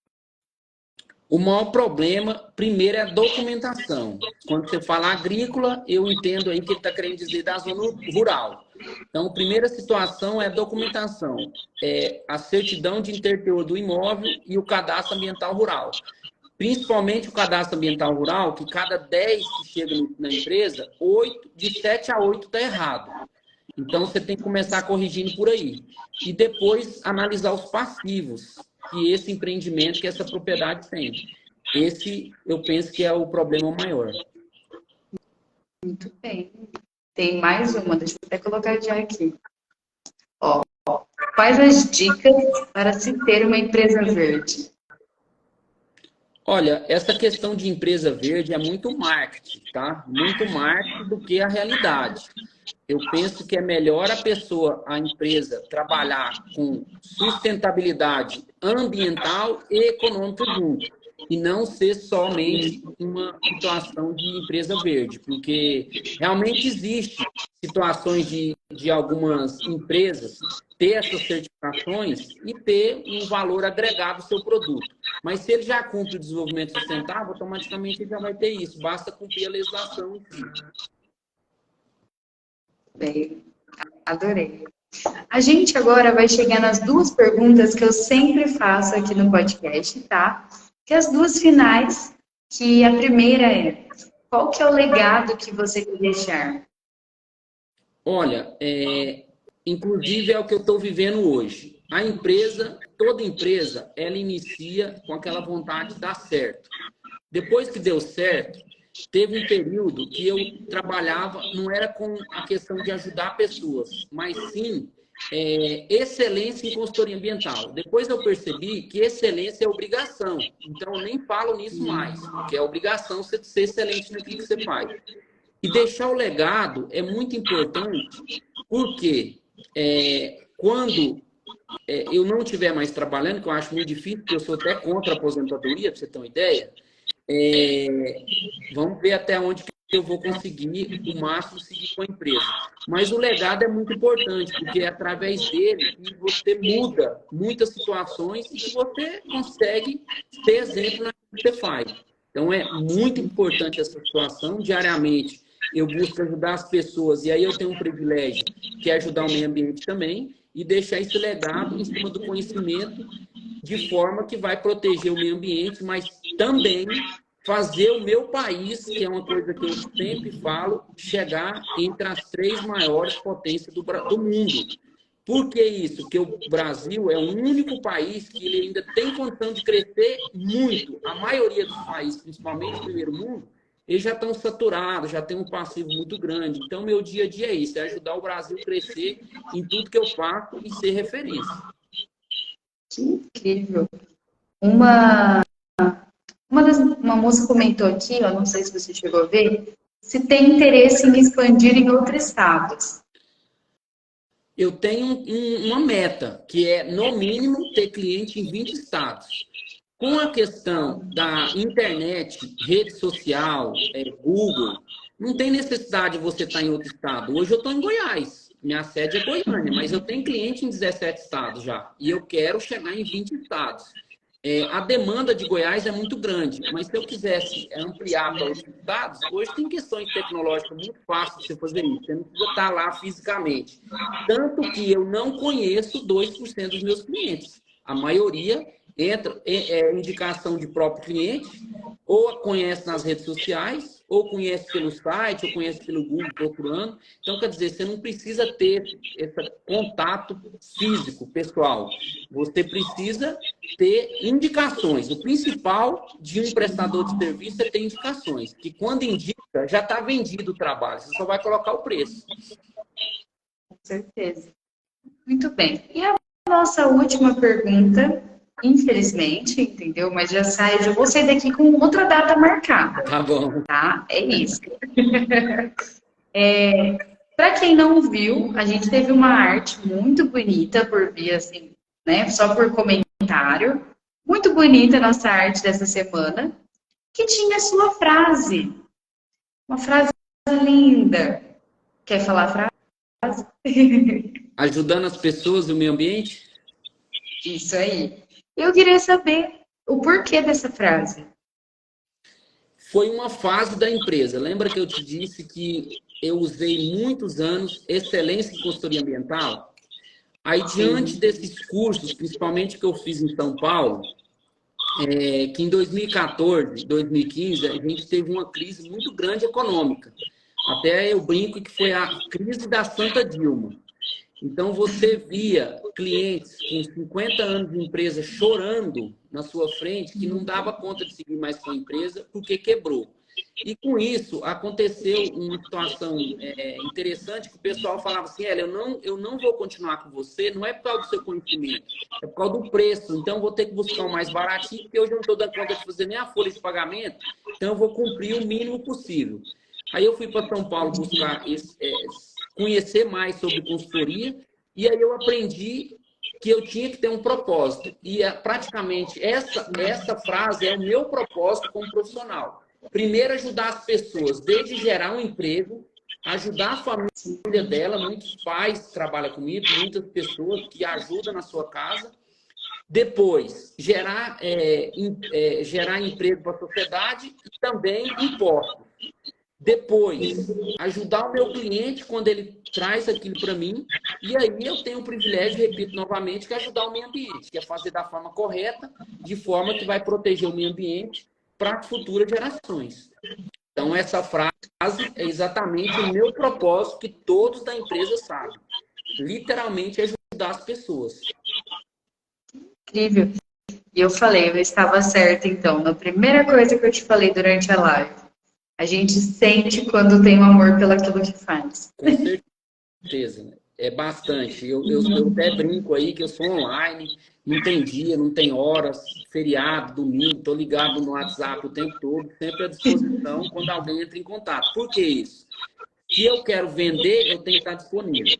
O maior problema, primeiro, é a documentação. Quando você fala agrícola, eu entendo aí que ele está querendo dizer da zona rural. Então, a primeira situação é a documentação. É a certidão de interteor do imóvel e o cadastro ambiental rural. Principalmente o cadastro ambiental rural, que cada 10 que chegam na empresa, 7 a 8 está errado. Então, você tem que começar corrigindo por aí. E depois analisar os passivos que esse empreendimento, que essa propriedade tem. Esse, eu penso que é o problema maior. Muito bem. Tem mais uma, deixa eu até colocar já aqui. Ó, quais as dicas para se ter uma empresa verde? Olha, essa questão de empresa verde é muito marketing, tá? Muito marketing do que a realidade. Eu penso que é melhor a empresa, trabalhar com sustentabilidade ambiental e econômica junto, e não ser somente uma situação de empresa verde, porque realmente existe situações de algumas empresas ter essas certificações e ter um valor agregado ao seu produto. Mas se ele já cumpre o desenvolvimento sustentável, automaticamente ele já vai ter isso, basta cumprir a legislação. Bem, adorei. A gente agora vai chegar nas duas perguntas que eu sempre faço aqui no podcast, tá? Que as duas finais, que a primeira é: qual que é o legado que você quer deixar? Olha, inclusive é o que eu estou vivendo hoje. A empresa, toda empresa, ela inicia com aquela vontade de dar certo. Depois que deu certo, teve um período que eu trabalhava, não era com a questão de ajudar pessoas, mas sim excelência em consultoria ambiental. Depois eu percebi que excelência é obrigação, então eu nem falo nisso mais, porque é obrigação você ser excelente naquilo que você faz. E deixar o legado é muito importante, porque quando eu não estiver mais trabalhando, que eu acho muito difícil, porque eu sou até contra a aposentadoria, para você ter uma ideia, vamos ver até onde que eu vou conseguir o máximo seguir com a empresa. Mas o legado é muito importante, porque é através dele que você muda muitas situações e que você consegue ter exemplo naquilo que você faz. Então é muito importante essa situação. Diariamente eu busco ajudar as pessoas, e aí eu tenho um privilégio, que é ajudar o meio ambiente também, e deixar esse legado em cima do conhecimento, de forma que vai proteger o meio ambiente, mas também fazer o meu país, que é uma coisa que eu sempre falo, chegar entre as 3 maiores potências do mundo. Por que isso? Porque o Brasil é o único país que ele ainda tem condição de crescer muito. A maioria dos países, principalmente no primeiro mundo, eles já estão saturados, já tem um passivo muito grande. Então, meu dia a dia é isso, é ajudar o Brasil a crescer em tudo que eu faço e ser referência. Que incrível. Uma moça comentou aqui, ó, não sei se você chegou a ver, se tem interesse em expandir em outros estados. Eu tenho uma meta, que é, no mínimo, ter cliente em 20 estados. Com a questão da internet, rede social, Google, não tem necessidade de você estar em outro estado. Hoje eu estou em Goiás, minha sede é Goiânia, mas eu tenho cliente em 17 estados já. E eu quero chegar em 20 estados. A demanda de Goiás é muito grande, mas se eu quisesse ampliar para outros estados, hoje tem questões tecnológicas muito fáceis de você fazer isso. Você não precisa estar lá fisicamente. Tanto que eu não conheço 2% dos meus clientes. A maioria entra indicação de próprio cliente, ou conhece nas redes sociais, ou conhece pelo site, ou conhece pelo Google procurando. Então, quer dizer, você não precisa ter esse contato físico, pessoal. Você precisa ter indicações. O principal de um prestador de serviço é ter indicações, que quando indica, já está vendido o trabalho, você só vai colocar o preço. Com certeza. Muito bem. E a nossa última pergunta, infelizmente, entendeu? Mas já vou sair daqui com outra data marcada. Tá bom. Tá? É isso. Para quem não viu, a gente teve uma arte muito bonita por via, assim, né? Só por comentário. Muito bonita a nossa arte dessa semana, que tinha a sua frase. Uma frase linda. Quer falar a frase? Ajudando as pessoas e o meio ambiente? Isso aí. Eu queria saber o porquê dessa frase. Foi uma fase da empresa. Lembra que eu te disse que eu usei muitos anos excelência em consultoria ambiental? Aí, diante desses cursos, principalmente que eu fiz em São Paulo, que em 2014, 2015, a gente teve uma crise muito grande econômica. Até eu brinco que foi a crise da Santa Dilma. Então, você via clientes com 50 anos de empresa chorando na sua frente, que não dava conta de seguir mais com a empresa porque quebrou. E com isso, aconteceu uma situação interessante que o pessoal falava assim, eu não vou continuar com você, não é por causa do seu conhecimento, é por causa do preço. Então, eu vou ter que buscar o mais baratinho, porque hoje eu não estou dando conta de fazer nem a folha de pagamento, então eu vou cumprir o mínimo possível. Aí eu fui para São Paulo buscar conhecer mais sobre consultoria, e aí eu aprendi que eu tinha que ter um propósito. E praticamente essa frase é o meu propósito como profissional. Primeiro, ajudar as pessoas, desde gerar um emprego, ajudar a família dela, muitos pais trabalham comigo, muitas pessoas que ajudam na sua casa. Depois, gerar emprego para a sociedade e também impostos. Depois, ajudar o meu cliente quando ele traz aquilo para mim. E aí eu tenho o privilégio, repito novamente, que é ajudar o meio ambiente, que é fazer da forma correta, de forma que vai proteger o meio ambiente para futuras gerações. Então, essa frase é exatamente o meu propósito, que todos da empresa sabem. Literalmente, é ajudar as pessoas. Incrível. E eu falei, eu estava certa, então, na primeira coisa que eu te falei durante a live. A gente sente quando tem um amor pelaquilo que faz. Com certeza. É bastante. Eu até brinco aí que eu sou online, não tem dia, não tem horas, feriado, domingo, estou ligado no WhatsApp o tempo todo, sempre à disposição quando alguém entra em contato. Por que isso? Se eu quero vender, eu tenho que estar disponível.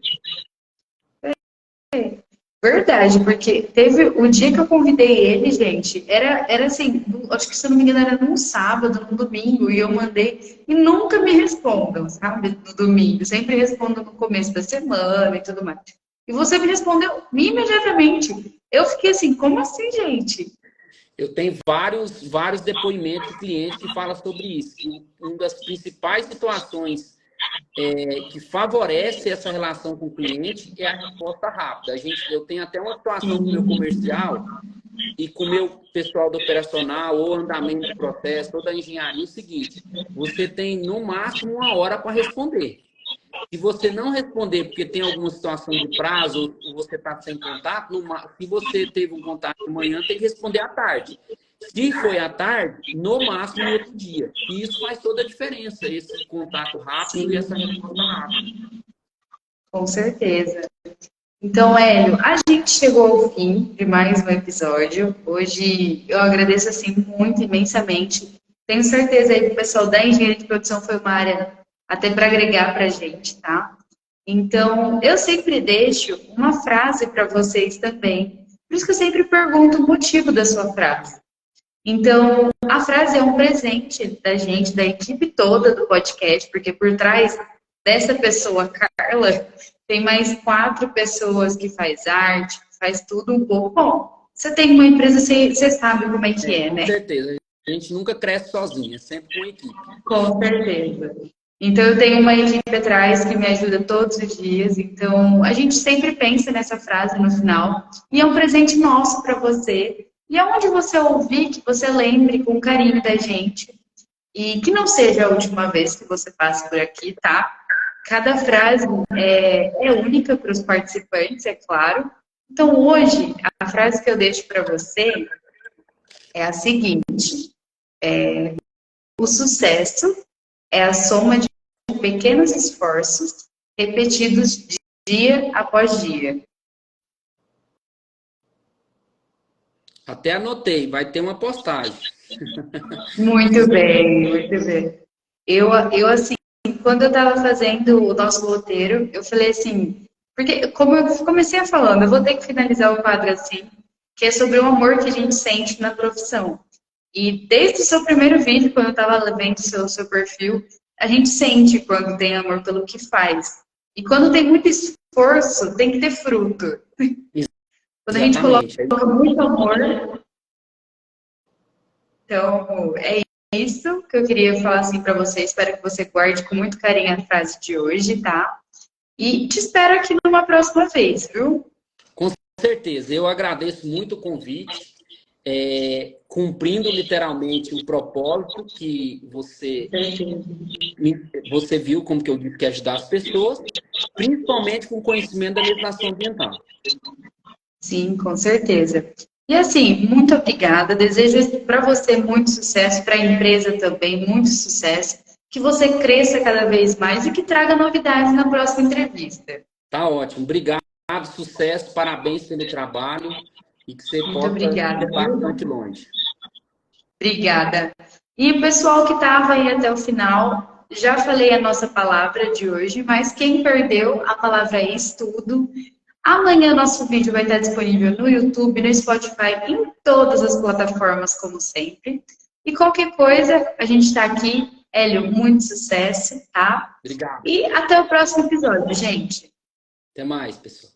Verdade, porque teve o dia que eu convidei ele, gente, era assim, acho que se eu não me engano era num sábado, num domingo, e eu mandei, e nunca me respondam, sabe, no domingo, sempre respondo no começo da semana e tudo mais. E você me respondeu imediatamente. Eu fiquei assim, como assim, gente? Eu tenho vários depoimentos de clientes que falam sobre isso, que uma das principais situações que favorece essa relação com o cliente é a resposta rápida. Eu tenho até uma situação com o meu comercial e com o meu pessoal do operacional, ou andamento do processo, ou da engenharia, é o seguinte: você tem no máximo 1 hora para responder. Se você não responder porque tem alguma situação de prazo, ou você está sem contato, se você teve um contato de manhã, tem que responder à tarde. Se foi à tarde, no máximo no outro dia. E isso faz toda a diferença, esse contato rápido. Sim. E essa resposta rápida. Com certeza. Então, Hélio, a gente chegou ao fim de mais um episódio. Hoje eu agradeço assim muito, imensamente. Tenho certeza aí que o pessoal da engenharia de produção foi uma área até para agregar para a gente, tá? Então, eu sempre deixo uma frase para vocês também. Por isso que eu sempre pergunto o motivo da sua frase. Então, a frase é um presente da gente, da equipe toda do podcast, porque por trás dessa pessoa, Carla, tem mais 4 pessoas que faz arte, faz tudo um pouco. Bom, você tem uma empresa, você sabe como é que é, né? Com certeza. A gente nunca cresce sozinha, sempre com equipe. Com certeza. Então, eu tenho uma equipe atrás que me ajuda todos os dias. Então, a gente sempre pensa nessa frase no final. E é um presente nosso para você. E aonde você ouvir, que você lembre com carinho da gente. E que não seja a última vez que você passe por aqui, tá? Cada frase é única para os participantes, é claro. Então, hoje, a frase que eu deixo para você é a seguinte. O sucesso é a soma de pequenos esforços repetidos dia após dia. Até anotei, vai ter uma postagem. Muito bem, muito bem. Eu assim, quando eu estava fazendo o nosso roteiro, eu falei assim, porque como eu comecei a falando, eu vou ter que finalizar o quadro assim, que é sobre o amor que a gente sente na profissão. E desde o seu primeiro vídeo, quando eu estava vendo o seu perfil, a gente sente quando tem amor pelo que faz. E quando tem muito esforço, tem que ter fruto. Quando a gente coloca muito amor. Então, é isso que eu queria falar assim para você. Espero que você guarde com muito carinho a frase de hoje, tá? E te espero aqui numa próxima vez, viu? Com certeza. Eu agradeço muito o convite. cumprindo literalmente o propósito que você viu, como que eu disse, que é ajudar as pessoas, principalmente com conhecimento da legislação ambiental. Sim, com certeza. E assim, muito obrigada. Desejo para você muito sucesso, para a empresa também muito sucesso, que você cresça cada vez mais e que traga novidades na próxima entrevista. Tá ótimo. Obrigado, sucesso, parabéns pelo trabalho e que você Muito possa obrigada. ir bastante longe. Obrigada. E o pessoal que estava aí até o final, já falei a nossa palavra de hoje, mas quem perdeu, a palavra é estudo. Amanhã nosso vídeo vai estar disponível no YouTube, no Spotify, em todas as plataformas, como sempre. E qualquer coisa, a gente está aqui. Hélio, muito sucesso, tá? Obrigado. E até o próximo episódio, gente. Até mais, pessoal.